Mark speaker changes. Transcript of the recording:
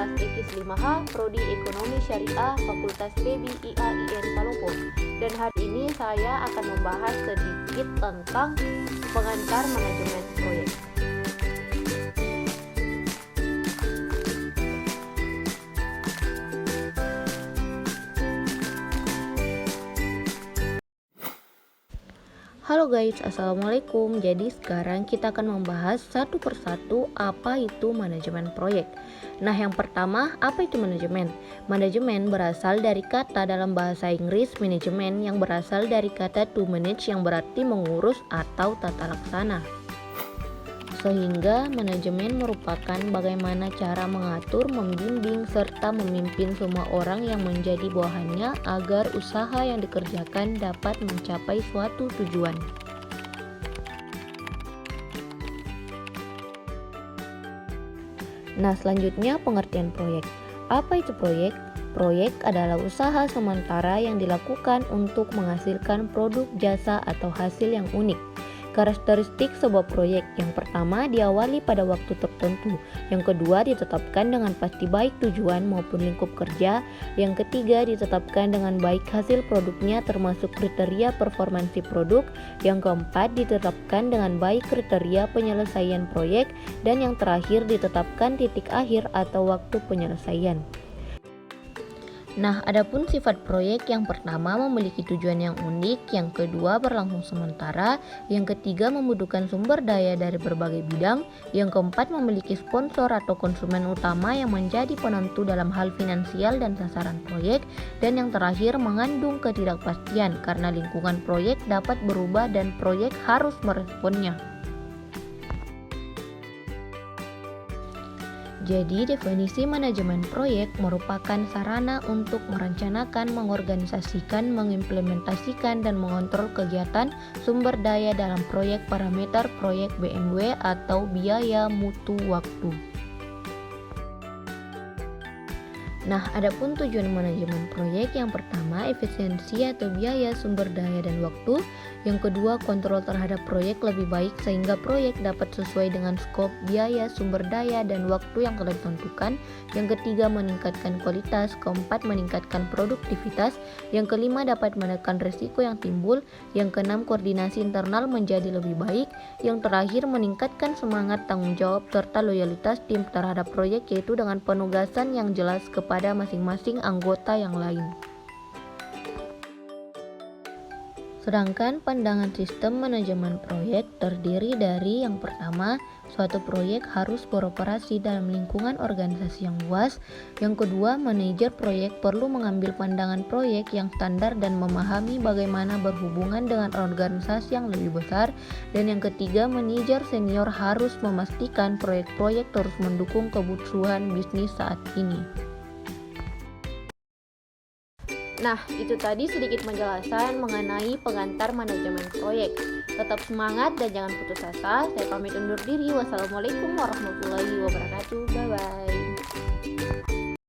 Speaker 1: kelas Ekis 5H, Prodi Ekonomi Syariah, Fakultas PEBI IAIN Palopo. Dan hari ini saya akan membahas sedikit tentang pengantar manajemen proyek. Halo guys, assalamualaikum. Jadi sekarang kita akan membahas satu persatu apa itu manajemen proyek. Nah, yang pertama, apa itu manajemen? Manajemen berasal dari kata dalam bahasa Inggris manajemen yang berasal dari kata to manage yang berarti mengurus atau tata laksana. Sehingga manajemen merupakan bagaimana cara mengatur, membimbing, serta memimpin semua orang yang menjadi bawahannya agar usaha yang dikerjakan dapat mencapai suatu tujuan. Nah, selanjutnya pengertian proyek. Apa itu proyek? Proyek adalah usaha sementara yang dilakukan untuk menghasilkan produk, jasa, atau hasil yang unik. Karakteristik sebuah proyek: yang pertama, diawali pada waktu tertentu. Yang kedua, ditetapkan dengan pasti baik tujuan maupun lingkup kerja. Yang ketiga, ditetapkan dengan baik hasil produknya termasuk kriteria performansi produk. Yang keempat, ditetapkan dengan baik kriteria penyelesaian proyek. Dan yang terakhir, ditetapkan titik akhir atau waktu penyelesaian. Nah, adapun sifat proyek: yang pertama, memiliki tujuan yang unik, yang kedua, berlangsung sementara, yang ketiga, membutuhkan sumber daya dari berbagai bidang, yang keempat, memiliki sponsor atau konsumen utama yang menjadi penentu dalam hal finansial dan sasaran proyek, dan yang terakhir, mengandung ketidakpastian karena lingkungan proyek dapat berubah dan proyek harus meresponnya. Jadi, definisi manajemen proyek merupakan sarana untuk merencanakan, mengorganisasikan, mengimplementasikan, dan mengontrol kegiatan sumber daya dalam proyek parameter proyek BMW atau biaya mutu waktu. Nah, adapun tujuan manajemen proyek: yang pertama, efisiensi atau biaya sumber daya dan waktu. Yang kedua, kontrol terhadap proyek lebih baik sehingga proyek dapat sesuai dengan skop, biaya, sumber daya, dan waktu yang telah ditentukan. Yang ketiga, meningkatkan kualitas. Keempat, meningkatkan produktivitas. Yang kelima, dapat menekan risiko yang timbul. Yang keenam, koordinasi internal menjadi lebih baik. Yang terakhir, meningkatkan semangat tanggung jawab serta loyalitas tim terhadap proyek, yaitu dengan penugasan yang jelas kepada masing-masing anggota yang lain. Sedangkan pandangan sistem manajemen proyek terdiri dari: yang pertama, suatu proyek harus beroperasi dalam lingkungan organisasi yang luas. Yang kedua, manajer proyek perlu mengambil pandangan proyek yang standar dan memahami bagaimana berhubungan dengan organisasi yang lebih besar. Dan yang ketiga, manajer senior harus memastikan proyek-proyek terus mendukung kebutuhan bisnis saat ini. Nah, itu tadi sedikit penjelasan mengenai pengantar manajemen proyek. Tetap semangat dan jangan putus asa. Saya pamit undur diri. Wassalamualaikum warahmatullahi wabarakatuh. Bye-bye.